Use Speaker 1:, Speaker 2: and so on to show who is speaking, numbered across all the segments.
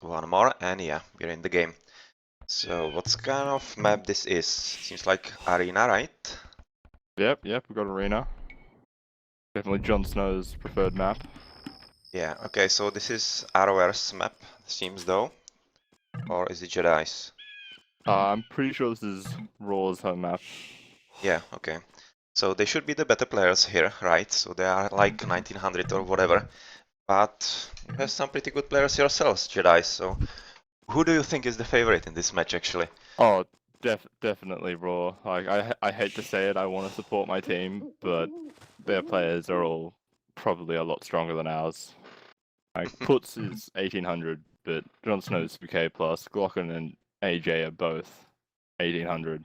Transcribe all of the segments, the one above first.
Speaker 1: One more, and yeah, we're in the game. So, what kind of map this is? Seems like arena, right?
Speaker 2: Yep, we've got Arena. Definitely Jon Snow's preferred map.
Speaker 1: Yeah, okay, so this is RoR's map, seems though. Or is it Jedi's?
Speaker 2: I'm pretty sure this is RoR's home map.
Speaker 1: Yeah, okay. So they should be the better players here, right? So they are like 1900 or whatever. But you have some pretty good players yourselves, Jedi, so who do you think is the favorite in this match actually?
Speaker 2: Oh, definitely RoR. Like, I hate to say it, I want to support my team, but their players are all probably a lot stronger than ours. Like, Putz is 1800, but Jon Snow's BK+, Glocken and AJ are both 1800.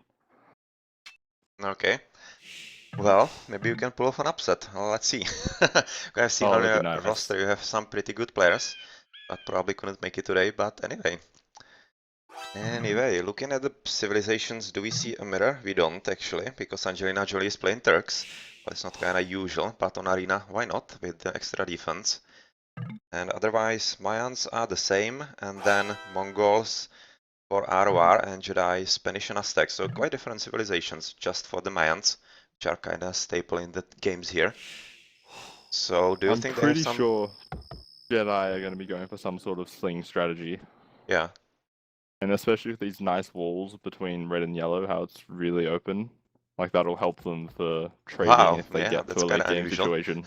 Speaker 1: Okay. Well, maybe you can pull off an upset. Well, let's see. I've seen
Speaker 2: Oh,
Speaker 1: on
Speaker 2: that'd be
Speaker 1: your
Speaker 2: nice.
Speaker 1: roster you have some pretty good players, but probably couldn't make it today. But anyway. Anyway, looking at the civilizations, do we see a mirror? We don't actually, because Angelina Jolie is playing Turks. But it's not kinda usual, but on Arena, why not, with the extra defense. And otherwise, Mayans are the same, and then Mongols for RoR and Jedi, Spanish and Aztec, so quite different civilizations just for the Mayans, which are kinda staple in the games here. So, do you
Speaker 2: I'm
Speaker 1: think they have
Speaker 2: pretty
Speaker 1: some...
Speaker 2: sure Jedi are going to be going for some sort of sling strategy.
Speaker 1: Yeah.
Speaker 2: And especially with these nice walls between red and yellow, how it's really open. Like, that'll help them for trading
Speaker 1: Wow,
Speaker 2: if they
Speaker 1: yeah,
Speaker 2: get to
Speaker 1: that's
Speaker 2: a late
Speaker 1: kinda
Speaker 2: game
Speaker 1: unusual.
Speaker 2: situation.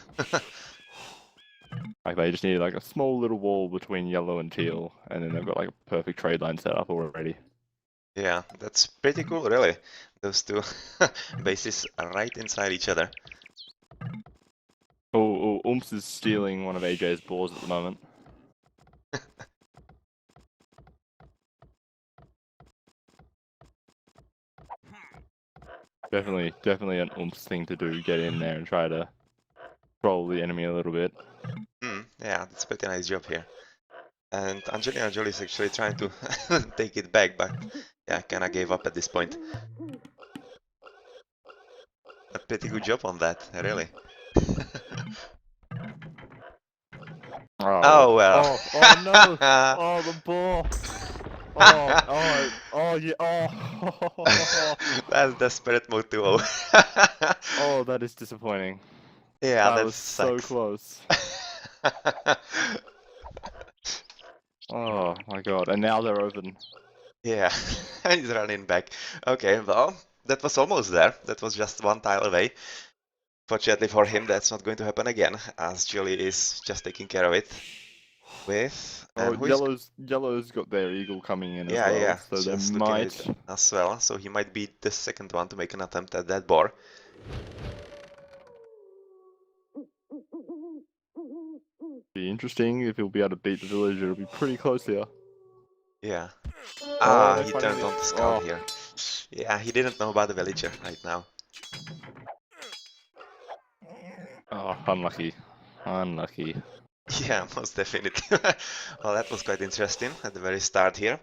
Speaker 2: Like, they just need like a small little wall between yellow and teal, and then they've got like a perfect trade line set up already.
Speaker 1: Yeah, that's pretty cool, really. Those two bases are right inside each other.
Speaker 2: Oh, Umps is stealing one of AJ's boars at the moment. Definitely an Umps thing to do, get in there and try to troll the enemy a little bit.
Speaker 1: Yeah, that's a pretty nice job here. And Angelina Jolie is actually trying to take it back, but yeah, kinda gave up at this point. A pretty good job on that, really.
Speaker 2: Oh,
Speaker 1: Oh well.
Speaker 2: oh no! Oh, the boar! Yeah, oh.
Speaker 1: That's desperate mode 2-0.
Speaker 2: Oh, that is disappointing.
Speaker 1: Yeah,
Speaker 2: That
Speaker 1: that
Speaker 2: was so
Speaker 1: sucks.
Speaker 2: close. Oh my god, and now they're open.
Speaker 1: Yeah, he's running back. Okay, well, that was almost there. That was just one tile away. Fortunately for him, that's not going to happen again, as Jolie is just taking care of it with...
Speaker 2: Oh,
Speaker 1: And who is...
Speaker 2: yellow's got their eagle coming in as
Speaker 1: Yeah,
Speaker 2: well,
Speaker 1: yeah,
Speaker 2: so they
Speaker 1: just looking at
Speaker 2: might
Speaker 1: it as well. So he might be the second one to make an attempt at that boar.
Speaker 2: be interesting if he'll be able to beat the village. It'll be pretty close here.
Speaker 1: Yeah.
Speaker 2: Oh,
Speaker 1: Ah,
Speaker 2: they
Speaker 1: he
Speaker 2: finally
Speaker 1: turned
Speaker 2: did.
Speaker 1: on the scout
Speaker 2: Oh,
Speaker 1: here. Yeah, he didn't know about the villager right now.
Speaker 2: oh, unlucky, unlucky.
Speaker 1: Yeah, most definitely. Well, that was quite interesting at the very start here.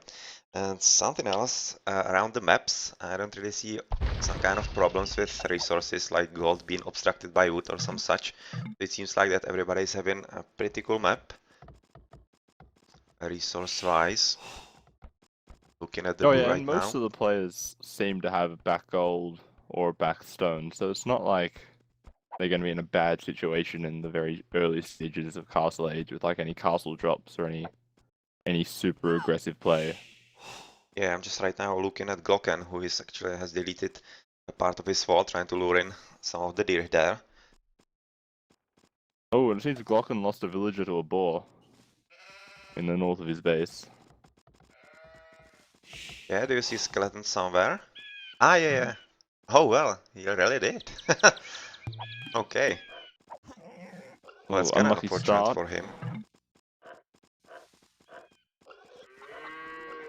Speaker 1: And something else, around the maps, I don't really see some kind of problems with resources like gold being obstructed by wood or some such. It seems like that everybody is having a pretty cool map, resource-wise. Looking at the
Speaker 2: Oh
Speaker 1: blue
Speaker 2: yeah,
Speaker 1: right
Speaker 2: and most
Speaker 1: now.
Speaker 2: of the players seem to have back gold or back stone, so it's not like they're going to be in a bad situation in the very early stages of Castle Age with like any castle drops or any super aggressive play.
Speaker 1: Yeah, I'm just right now looking at Glocken, who is actually has deleted a part of his wall, trying to lure in some of the deer there.
Speaker 2: Oh, and it seems Glocken lost a villager to a boar in the north of his base.
Speaker 1: Yeah, do you see skeletons somewhere? Ah, yeah, yeah. Oh, well, you really did. Okay. Well,
Speaker 2: Oh,
Speaker 1: that's kind of
Speaker 2: unlucky
Speaker 1: unfortunate
Speaker 2: start.
Speaker 1: for him.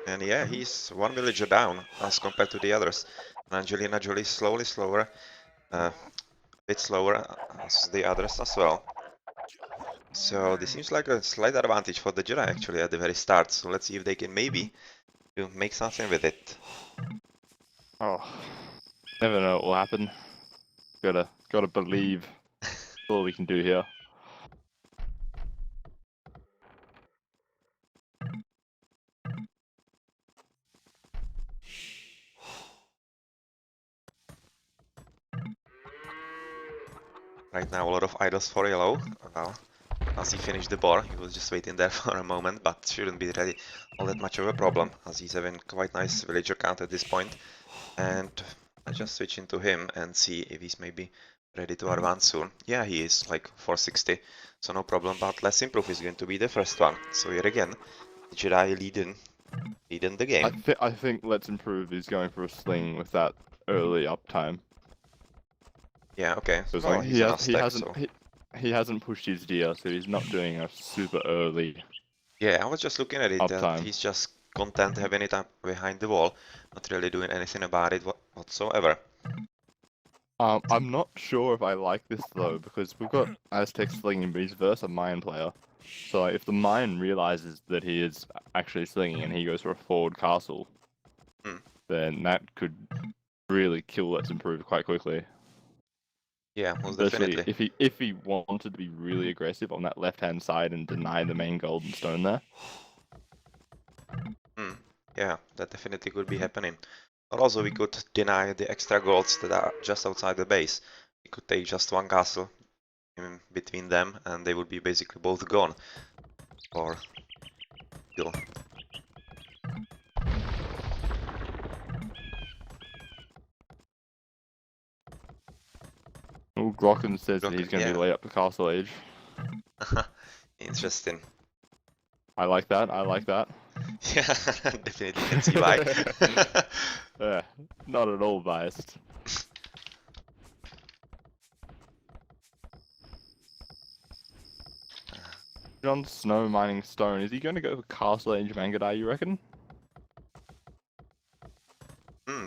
Speaker 1: And yeah, he's one villager down as compared to the others. And Angelina Jolie is slowly slower, a bit slower as the others as well. So this seems like a slight advantage for the Jedi actually at the very start. So let's see if they can maybe make something with it.
Speaker 2: Oh, never know what will happen. Gotta believe. That's all we can do here.
Speaker 1: Right now a lot of idols for yellow. Well, as he finished the boar, he was just waiting there for a moment, but shouldn't be really all that much of a problem, as he's having quite nice villager count at this point. And let's just switch into him and see if he's maybe ready to advance soon. Yeah, he is, like 460, so no problem, but Let's Improve is going to be the first one. So here again, the Jedi leading the game.
Speaker 2: I think Let's Improve is going for a sling with that early uptime.
Speaker 1: Yeah, okay.
Speaker 2: Because
Speaker 1: Well,
Speaker 2: like
Speaker 1: he's an Aztec, so...
Speaker 2: he hasn't pushed his deer, so he's not doing a super early
Speaker 1: Yeah, I was just looking at it, that
Speaker 2: uptime.
Speaker 1: he's just content having it up behind the wall, not really doing anything about it whatsoever.
Speaker 2: I'm not sure if I like this though, because we've got Aztec slinging, but he's versus a mine player. So like, if the mine realizes that he is actually slinging and he goes for a forward castle,
Speaker 1: Hmm.
Speaker 2: then that could really kill Let's Improve quite quickly.
Speaker 1: Yeah, most
Speaker 2: Especially
Speaker 1: definitely.
Speaker 2: if he wanted to be really aggressive on that left hand side and deny the main golden stone there.
Speaker 1: Yeah, that definitely could be happening. Or also we could deny the extra golds that are just outside the base. We could take just one castle in between them and they would be basically both gone. Or kill.
Speaker 2: Well, Glocken says that he's going to
Speaker 1: Yeah.
Speaker 2: be late up to Castle Age.
Speaker 1: Interesting.
Speaker 2: I like that. I like that.
Speaker 1: Yeah, definitely can see why.
Speaker 2: Yeah, not at all biased. Jon Snow mining stone. Is he going to go for Castle Age Mangadai, you reckon?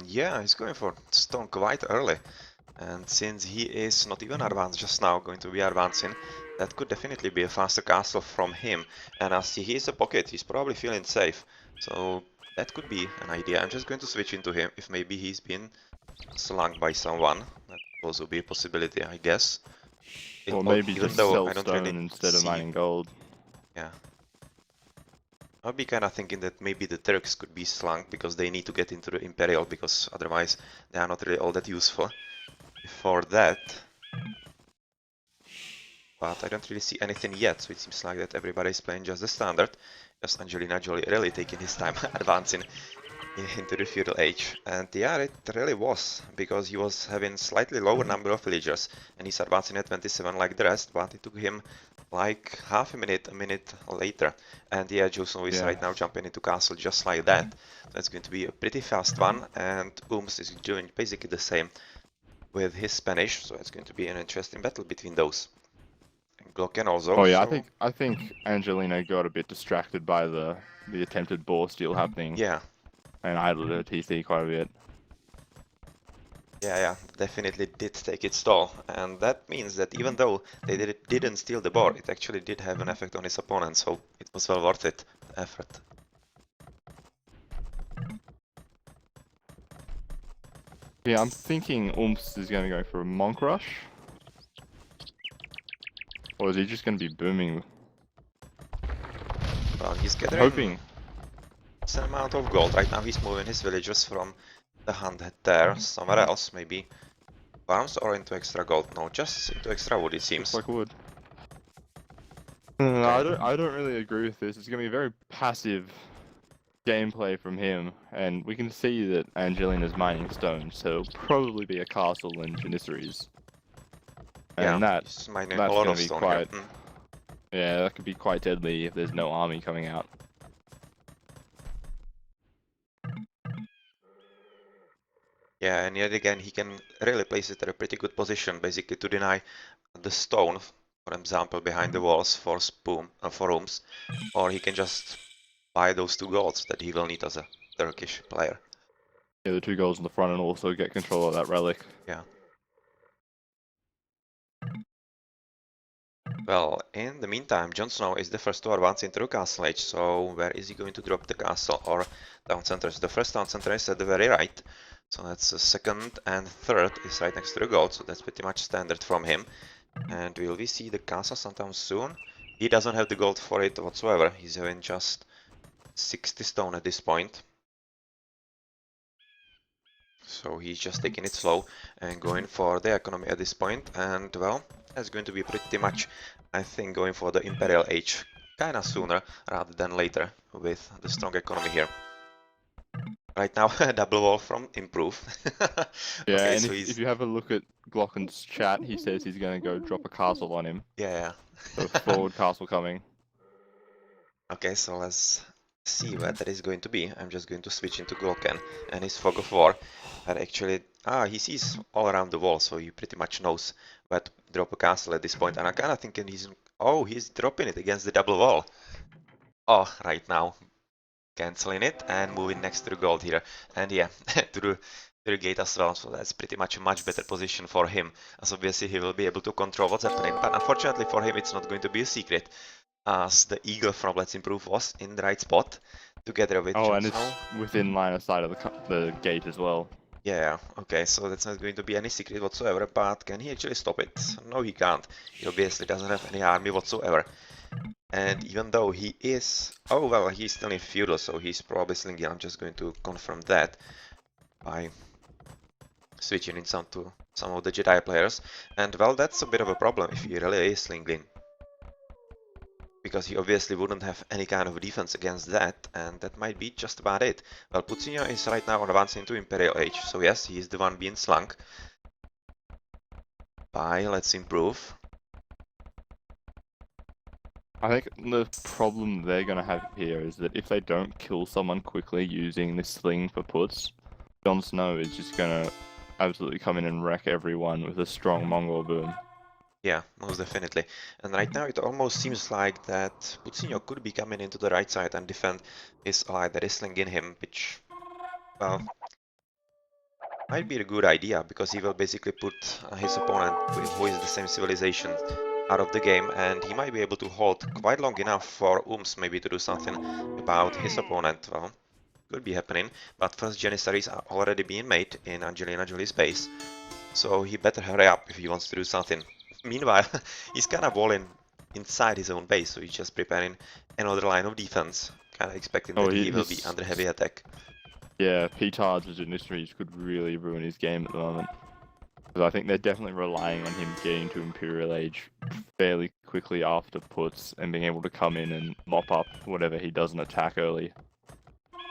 Speaker 1: Yeah, he's going for stone quite early. And since he is not even advanced just now, going to be advancing, that could definitely be a faster castle from him. And as he is a pocket, he's probably feeling safe. So that could be an idea. I'm just going to switch into him if maybe he's been slung by someone. That could also be a possibility, I guess.
Speaker 2: Or maybe
Speaker 1: Even
Speaker 2: just
Speaker 1: though
Speaker 2: sell
Speaker 1: I don't
Speaker 2: stone
Speaker 1: really
Speaker 2: instead of
Speaker 1: see...
Speaker 2: mining gold.
Speaker 1: Yeah. I'll be kind of thinking that maybe the Turks could be slung because they need to get into the Imperial, because otherwise they are not really all that useful. Before that, but I don't really see anything yet, so it seems like that everybody is playing just the standard. Just Angelina Jolie really taking his time advancing into the feudal age. And yeah, it really was, because he was having slightly lower number of villagers, and he's advancing at 27 like the rest, but it took him like half a minute later. And yeah, Jon Snow is right now jumping into castle just like that. That's going to be a pretty fast one, and Ooms is doing basically the same with his Spanish, so it's going to be an interesting battle between those. And Glocken also.
Speaker 2: Oh yeah,
Speaker 1: So
Speaker 2: I think Angelina got a bit distracted by the attempted boar steal happening.
Speaker 1: yeah,
Speaker 2: And idled her TC quite a bit.
Speaker 1: yeah, definitely did take its toll, and that means that even though they didn't steal the board, it actually did have an effect on his opponent, so it was well worth it, the effort.
Speaker 2: Yeah, I'm thinking Umps is going to go for a Monk Rush. Or is he just going to be booming?
Speaker 1: Well, he's gathering
Speaker 2: Hoping.
Speaker 1: some amount of gold. Right now he's moving his villagers from the Hundred there, somewhere else, maybe farms or into extra gold. No, just into extra wood, it seems.
Speaker 2: Looks like wood.
Speaker 1: Okay.
Speaker 2: I don't really agree with this. It's going to be very passive gameplay from him, and we can see that Angelina's mining stone, so it'll probably be a castle and Janissaries. And
Speaker 1: Yeah, he's mining a
Speaker 2: that's
Speaker 1: lot
Speaker 2: going
Speaker 1: of
Speaker 2: to be
Speaker 1: stone
Speaker 2: quite...
Speaker 1: here.
Speaker 2: Yeah, that could be quite deadly if there's no army coming out.
Speaker 1: Yeah, and yet again he can really place it at a pretty good position, basically to deny the stone, for example, behind the walls for rooms, or he can just buy those 2 golds that he will need as a Turkish player.
Speaker 2: Yeah, the 2 goals in the front and also get control of that relic.
Speaker 1: Yeah. Well, in the meantime, Jon Snow is the first to advance into the castle age, so where is he going to drop the castle or town center? So the first town center is at the very right, so that's the second and third is right next to the gold, so that's pretty much standard from him. And will we see the castle sometime soon? He doesn't have the gold for it whatsoever, he's having just 60 stone at this point. So he's just taking it slow and going for the economy at this point, and well, That's going to be pretty much, I think, going for the Imperial Age kinda sooner rather than later with the strong economy here. Right now, double wall from Improve.
Speaker 2: Yeah,
Speaker 1: Okay,
Speaker 2: and
Speaker 1: so
Speaker 2: if
Speaker 1: he's...
Speaker 2: you have a look at Glocken's chat, he says he's going to go drop a castle on him.
Speaker 1: Yeah.
Speaker 2: So forward castle coming.
Speaker 1: Okay, so let's see what that is going to be. I'm just going to switch into Glocken and his Fog of War. That actually... he sees all around the wall, so he pretty much knows where to drop a castle at this point. And I'm kinda thinking he's... Oh, he's dropping it against the double wall. Oh, right now. Canceling it and moving next to the gold here. And yeah, to the gate as well, so that's pretty much a much better position for him, as obviously he will be able to control what's happening. But unfortunately for him, it's not going to be a secret, as the eagle from Let's Improve was in the right spot, together with
Speaker 2: Oh,
Speaker 1: Jon
Speaker 2: and it's
Speaker 1: Snow.
Speaker 2: within line of sight of the gate as well.
Speaker 1: Yeah, okay, so that's not going to be any secret whatsoever, but can he actually stop it? No, he can't. He obviously doesn't have any army whatsoever. And even though he is... Oh, well, he's still in feudal, so he's probably slinging. I'm just going to confirm that by switching in some of the Jedi players. And, well, that's a bit of a problem if he really is slinging. Because he obviously wouldn't have any kind of defense against that, and that might be just about it. Well, Puccino is right now advancing to Imperial Age, so yes, he is the one being slung by Let's Improve.
Speaker 2: I think the problem they're going to have here is that if they don't kill someone quickly using this sling for puts, Jon Snow is just going to absolutely come in and wreck everyone with a strong Mongol boom.
Speaker 1: Yeah, most definitely. And right now it almost seems like that Puccino could be coming into the right side and defend his ally that is slinging him, which, well, might be a good idea, because he will basically put his opponent, who is the same civilization, out of the game, and he might be able to hold quite long enough for maybe to do something about his opponent. Well, could be happening, but first Janissaries are already being made in Angelina Jolie's base, so he better hurry up if he wants to do something. Meanwhile, he's kind of walling inside his own base, so he's just preparing another line of defense, kind of expecting
Speaker 2: Oh,
Speaker 1: that he will be under heavy attack.
Speaker 2: Yeah, Petards with Janissaries could really ruin his game at the moment. Because I think they're definitely relying on him getting to Imperial Age fairly quickly after puts and being able to come in and mop up whatever he doesn't attack early.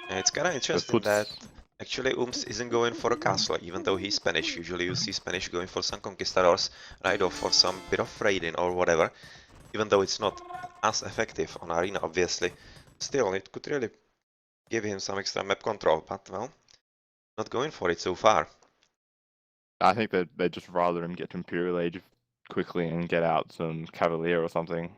Speaker 1: And it's kind of
Speaker 2: The
Speaker 1: interesting that
Speaker 2: puts,
Speaker 1: actually isn't going for a castle, even though he's Spanish. Usually you see Spanish going for some conquistadors, right, or for some bit of raiding or whatever, even though it's not as effective on arena, obviously. Still, it could really give him some extra map control, but, well, not going for it so far.
Speaker 2: I think that they'd just rather him get to Imperial Age quickly and get out some Cavalier or something.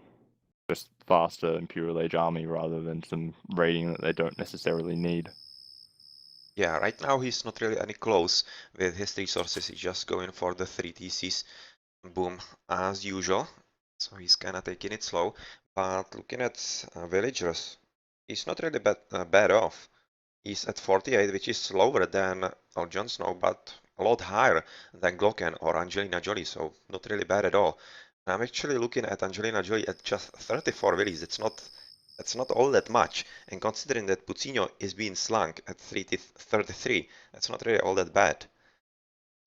Speaker 2: Just faster Imperial Age army rather than some raiding that they don't necessarily need.
Speaker 1: Yeah, right now he's not really any close with his resources, he's just going for the 3 TCs, boom, as usual. So he's kinda taking it slow, but looking at villagers, he's not really bad off. He's at 48, which is lower than Jon Snow, but a lot higher than Glocken or Angelina Jolie, so not really bad at all. I'm actually looking at Angelina Jolie at just 34 villies. That's not all that much, and considering that Puccino is being slung at 33, that's not really all that bad.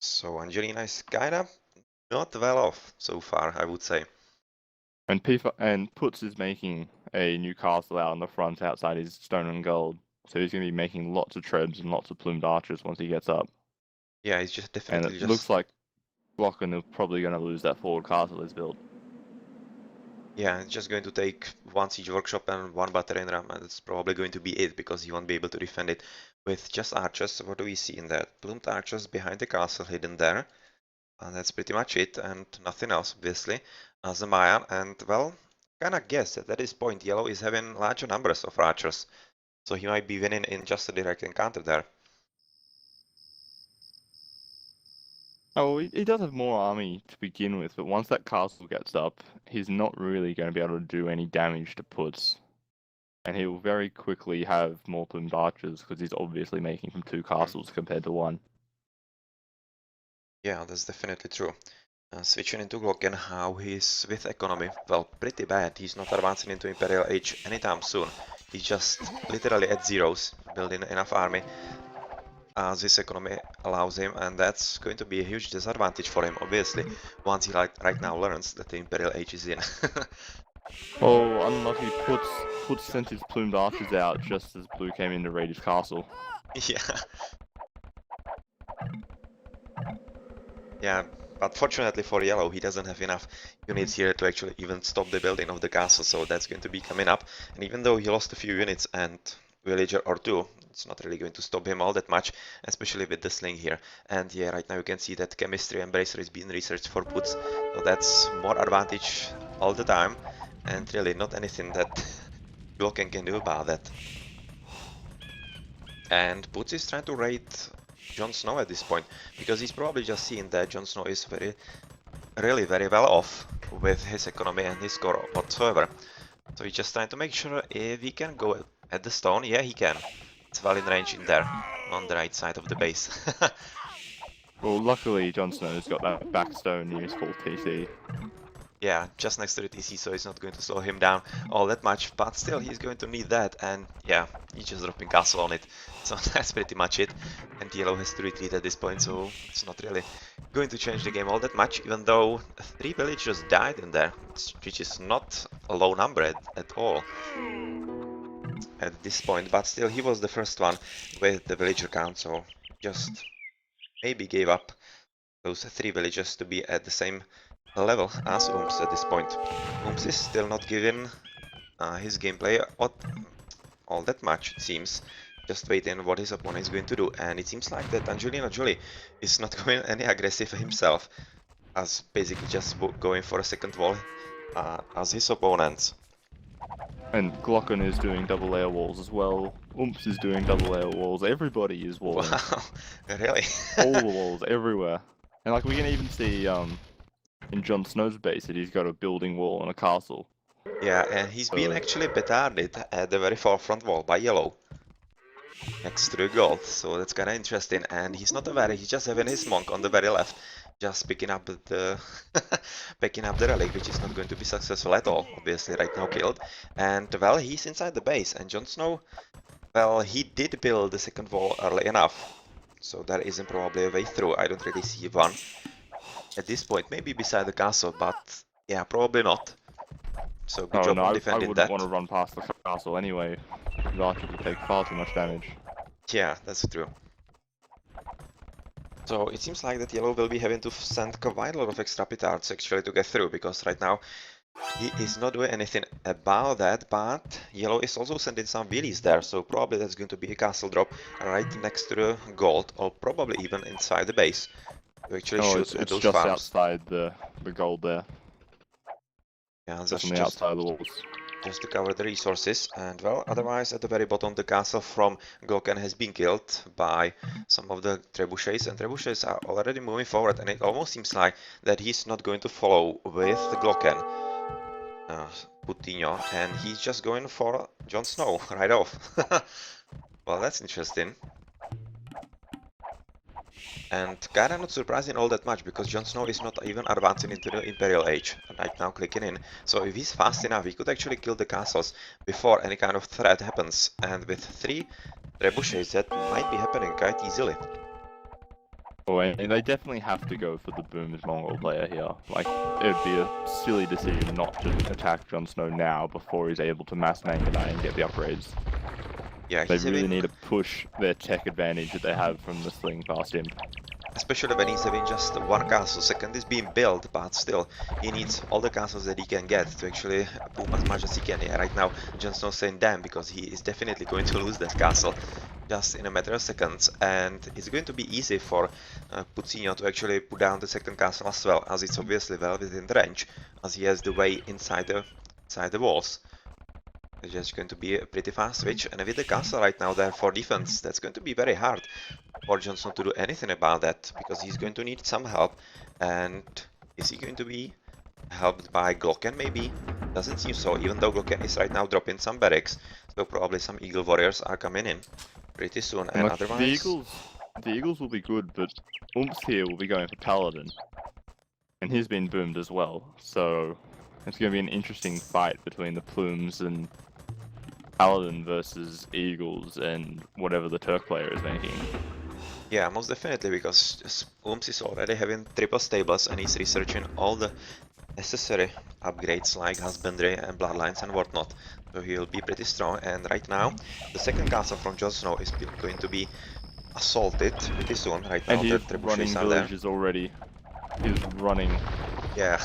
Speaker 1: So Angelina is kinda not well off so far, I would say.
Speaker 2: And Puts is making a new castle out on the front outside his stone and gold. So he's going to be making lots of trebs and lots of plumed archers once he gets up.
Speaker 1: Yeah, it's just
Speaker 2: And
Speaker 1: definitely
Speaker 2: it
Speaker 1: just...
Speaker 2: looks like Glocken is probably going to lose that forward castle he's built.
Speaker 1: Yeah, it's just going to take one siege workshop and one battering ram, and that's probably going to be it, because he won't be able to defend it with just archers. What do we see in that? Plumed archers behind the castle hidden there, and that's pretty much it, and nothing else, obviously, as a Mayan. And, well, kinda guess that at this point yellow is having larger numbers of archers, so he might be winning in just a direct encounter there.
Speaker 2: Oh, he does have more army to begin with, but once that castle gets up, he's not really going to be able to do any damage to Puts. And he'll very quickly have more plumed archers because he's obviously making from two castles compared to one.
Speaker 1: Yeah, that's definitely true. Switching into Glocken, how he's with economy? Well, pretty bad. He's not advancing into Imperial Age anytime soon. He's just literally at zeros, building enough army as his economy allows him, and that's going to be a huge disadvantage for him, obviously, once he right now learns that the Imperial Age is in.
Speaker 2: Oh, unlucky. Puts sent his plumed archers out just as Blue came in to raid his castle.
Speaker 1: Yeah. Yeah, but fortunately for Yellow, he doesn't have enough units here to actually even stop the building of the castle, so that's going to be coming up. And even though he lost a few units and villager or two, it's not really going to stop him all that much, especially with the sling here. And yeah, right now you can see that chemistry embracer is being researched for puts, so that's more advantage all the time, and really not anything that Glocken can do about that. And Puts is trying to raid Jon Snow at this point, because he's probably just seen that Jon Snow is really very well off with his economy and his score whatsoever. So he's just trying to make sure if he can go at the stone. Yeah, he can. It's well in range in there, on the right side of the base.
Speaker 2: Well, luckily Jon Snow's got that back stone near his full TC.
Speaker 1: Yeah, just next to the TC, so it's not going to slow him down all that much, but still he's going to need that, and yeah, he's just dropping castle on it. So that's pretty much it, and Yellow has to retreat at this point, so it's not really going to change the game all that much, even though 3 villagers died in there, which is not a low number at all at this point, but still he was the first one with the villager count, so just maybe gave up those 3 villagers to be at the same level as Ooms at this point. Ooms is still not giving his gameplay all that much, it seems. Just waiting what his opponent is going to do, and it seems like that Angelina Jolie is not going any aggressive himself, as basically just going for a second wall as his opponents.
Speaker 2: And Glocken is doing double layer walls as well. Umps is doing double layer walls. Everybody is walling.
Speaker 1: Wow, really?
Speaker 2: All the walls, everywhere. And like we can even see in Jon Snow's base that he's got a building wall and a castle.
Speaker 1: Yeah, and he's been actually petarded at the very forefront wall by Yellow, next to the gold, so that's kinda interesting. And he's not aware, he's just having his monk on the very left, just picking up the picking up the relic, which is not going to be successful at all, obviously right now killed. And well, he's inside the base, and Jon Snow, well, he did build the second wall early enough, so there isn't probably a way through. I don't really see one at this point, maybe beside the castle, but yeah, probably not. So good job on
Speaker 2: I
Speaker 1: defending
Speaker 2: wouldn't
Speaker 1: that.
Speaker 2: want to run past the castle anyway. The archer would take far too much damage.
Speaker 1: Yeah, that's true. So it seems like that Yellow will be having to send quite a lot of extra petards actually to get through, because right now he is not doing anything about that, but Yellow is also sending some wheelies there, so probably that's going to be a castle drop right next to the gold, or probably even inside the base to actually shoot at
Speaker 2: it's
Speaker 1: those
Speaker 2: just
Speaker 1: farms.
Speaker 2: outside the gold there.
Speaker 1: Yeah, that's
Speaker 2: Just on the outside of the walls.
Speaker 1: Just to cover the resources, and well, otherwise at the very bottom the castle from Glocken has been killed by some of the trebuchets, and trebuchets are already moving forward, and it almost seems like that he's not going to follow with Glocken, Putinho, and he's just going for Jon Snow right off. Well, that's interesting. And kinda not surprising all that much, because Jon Snow is not even advancing into the Imperial Age right now, clicking in. So if he's fast enough, he could actually kill the castles before any kind of threat happens. And with 3 trebuchets, that might be happening quite easily.
Speaker 2: Oh, and they definitely have to go for the Booms Mongol player here. Like, it would be a silly decision not to attack Jon Snow now before he's able to mass Mangonite and get the upgrades.
Speaker 1: Yeah,
Speaker 2: They really need to push their tech advantage that they have from the sling past him.
Speaker 1: Especially when he's having just 1 castle. Second is being built, but still, he needs all the castles that he can get to actually boom as much as he can. Yeah, right now, Jon Snow's saying damn, because he is definitely going to lose that castle just in a matter of seconds. And it's going to be easy for Putinho to actually put down the second castle as well, as it's obviously well within the range, as he has the way inside the walls. It's just going to be a pretty fast switch, and with the castle right now there for defense, that's going to be very hard for Jon Snow to do anything about that, because he's going to need some help. And is he going to be helped by Glocken maybe? Doesn't seem so, even though Glocken is right now dropping some barracks, so probably some Eagle Warriors are coming in pretty soon, and
Speaker 2: like,
Speaker 1: otherwise...
Speaker 2: The Eagles will be good, but Umps here will be going for Paladin. And he's been boomed as well, so it's going to be an interesting fight between the Plumes and Paladin versus Eagles and whatever the Turk player is making.
Speaker 1: Yeah, most definitely, because Ooms is already having triple stables and he's researching all the necessary upgrades like husbandry and bloodlines and whatnot. So he'll be pretty strong. And right now, the second castle from Jon Snow is going to be assaulted pretty soon. Right
Speaker 2: And
Speaker 1: now, the
Speaker 2: he's
Speaker 1: trebuchets
Speaker 2: running
Speaker 1: are there.
Speaker 2: villages already. He's running.
Speaker 1: Yeah,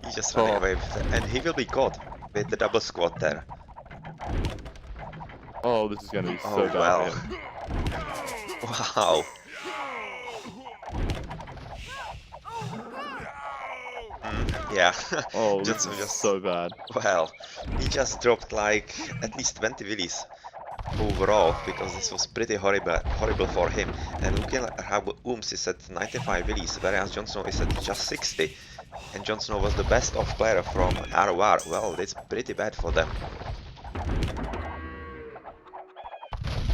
Speaker 1: he's just running
Speaker 2: Oh,
Speaker 1: away with it. And he will be caught with the double squad there.
Speaker 2: oh, this is going to be
Speaker 1: Oh
Speaker 2: so bad for
Speaker 1: well.
Speaker 2: him.
Speaker 1: Wow. Yeah,
Speaker 2: Oh, this
Speaker 1: Johnson
Speaker 2: is
Speaker 1: just,
Speaker 2: so bad.
Speaker 1: well, he just dropped like at least 20 willies overall, because this was pretty horrible for him. And looking at how Ooms is at 95 willies, whereas Jon Snow is at just 60, and Jon Snow was the best off player from RoR. Well, that's pretty bad for them.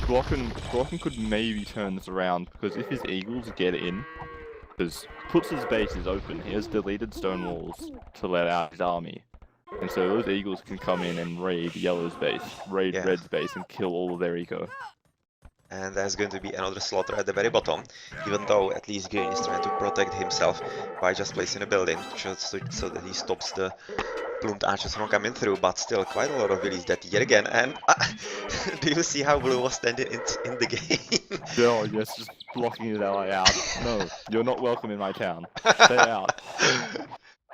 Speaker 2: Glocken could maybe turn this around, because if his Eagles get in, because Putz's base is open, he has deleted stone walls to let out his army. And so those Eagles can come in and raid Yellow's base, raid
Speaker 1: Yeah.
Speaker 2: Red's base, and kill all of their eco.
Speaker 1: And there's going to be another slaughter at the very bottom, even though at least Green is trying to protect himself by just placing a building, just so that he stops the plumed archers from coming through, but still quite a lot of willies dead yet again. And do you see how Blue was standing in the game?
Speaker 2: Oh, yes, just blocking his ally out. No, you're not welcome in my town. Stay out.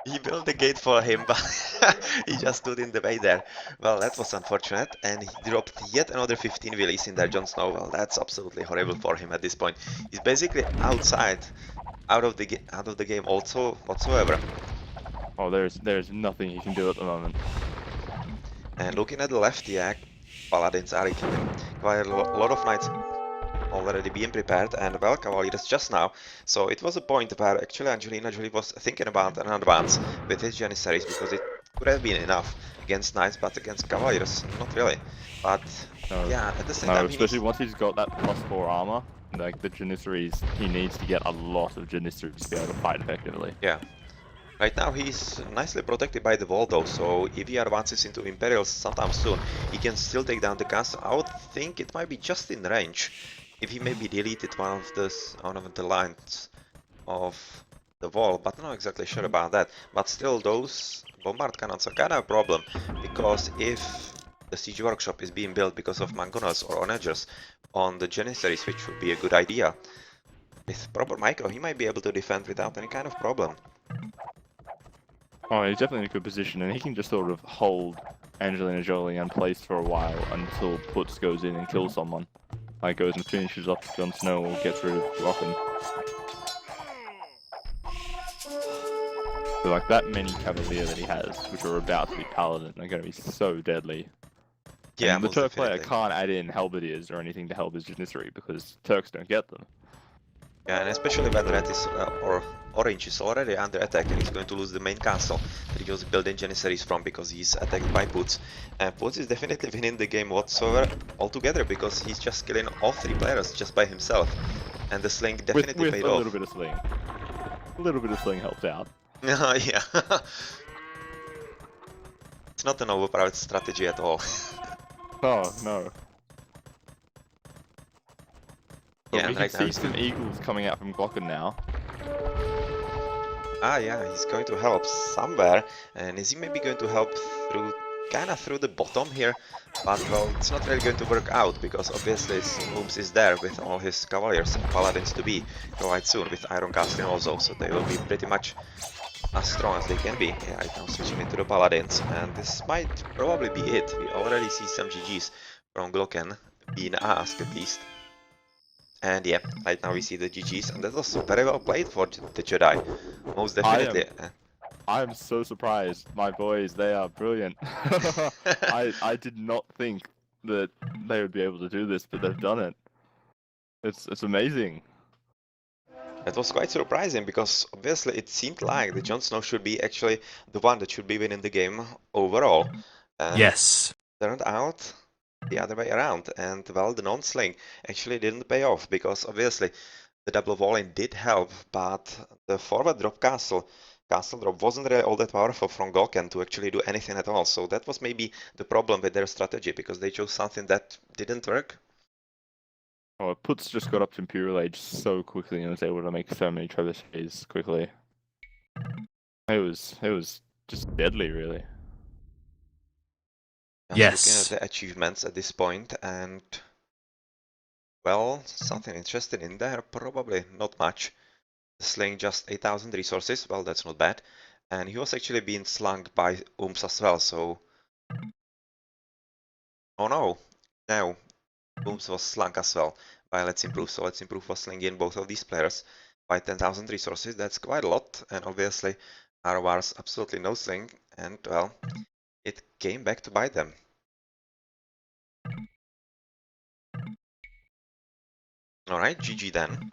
Speaker 1: He built the gate for him, but he just stood in the way there. Well, that was unfortunate, and he dropped yet another 15 willies in there, Jon Snow. Well, that's absolutely horrible for him at this point. He's basically outside, out of the game also whatsoever.
Speaker 2: Oh, there's nothing he can do at the moment.
Speaker 1: And looking at the left, yeah, paladins are quite a lot of knights already being prepared, and well, Cavaliers just now. So it was a point where actually Angelina Jolie was thinking about an advance with his Janissaries, because it could have been enough against Knights, but against Cavaliers, not really. But
Speaker 2: No,
Speaker 1: yeah, at the same
Speaker 2: no,
Speaker 1: time he
Speaker 2: especially
Speaker 1: needs...
Speaker 2: once he's got that +4 armor, like the Janissaries, he needs to get a lot of Janissaries to be able to fight effectively.
Speaker 1: Yeah. Right now he's nicely protected by the wall though, so if he advances into Imperials sometime soon, he can still take down the castle. I would think it might be just in range, if he maybe deleted one of the lines of the wall, but I'm not exactly sure about that. But still, those bombard cannons are kind of a problem, because if the siege workshop is being built because of mangonels or onagers on the Janissaries, which would be a good idea, with proper micro, he might be able to defend without any kind of problem.
Speaker 2: Oh, he's definitely in a good position, and he can just sort of hold Angelina Jolie unplaced for a while until Putz goes in and kills someone. Like, goes and finishes off Jon Snow or gets rid of Glocken. So, like, that many Cavalier that he has, which are about to be Paladin, are going to be so deadly.
Speaker 1: Yeah,
Speaker 2: And the
Speaker 1: most
Speaker 2: Turk player
Speaker 1: definitely.
Speaker 2: can't add in Halberdiers or anything to help his Janissary, because Turks don't get them.
Speaker 1: Yeah, and especially when Red is, or Orange is already under attack and he's going to lose the main castle that he was building Janissaries from, because he's attacked by Putz. And Putz is definitely winning the game whatsoever altogether, because he's just killing all three players just by himself. And the sling definitely
Speaker 2: With
Speaker 1: paid
Speaker 2: a
Speaker 1: off.
Speaker 2: little bit of sling. A little bit of sling helps out.
Speaker 1: Yeah. It's not an overpowered strategy at all.
Speaker 2: Oh, no. But
Speaker 1: Yeah,
Speaker 2: we
Speaker 1: and
Speaker 2: can
Speaker 1: right now
Speaker 2: see
Speaker 1: he's
Speaker 2: some Eagles coming out from Glocken now.
Speaker 1: Ah, yeah, he's going to help somewhere. And is he maybe going to help through, kinda through the bottom here? But, well, it's not really going to work out, because obviously Ooms is there with all his Cavaliers and Paladins to be quite soon, with Iron Casting also, so they will be pretty much as strong as they can be. Yeah, right now switching into the Paladins, and this might probably be it. We already see some GGs from Glocken being asked, at least. And yeah, right now we see the GGs, and that was very well played for the Jedi. Most definitely.
Speaker 2: I am so surprised. My boys, they are brilliant. I did not think that they would be able to do this, but they've done it. It's amazing.
Speaker 1: That was quite surprising, because obviously it seemed like the Jon Snow should be actually the one that should be winning the game overall. And
Speaker 3: Yes.
Speaker 1: turned out the other way around, and well, the non-sling actually didn't pay off, because obviously the double walling did help, but the forward drop castle drop wasn't really all that powerful from Goken to actually do anything at all. So that was maybe the problem with their strategy, because they chose something that didn't work.
Speaker 2: Oh, Puts just got up to Imperial Age so quickly and was able to make so many trebuchets quickly. It was just deadly, really.
Speaker 1: Just looking at
Speaker 3: Yes.
Speaker 1: the achievements at this point, and well, something interesting in there, probably not much. Slaying just 8,000 resources, well, that's not bad. And he was actually being slung by Ooms as well, so... Oh no, no, Ooms was slung as well by Let's Improve, so Let's Improve was slinging both of these players by 10,000 resources, that's quite a lot, and obviously RoR's absolutely no sling, and well, it came back to bite them. Alright, GG then.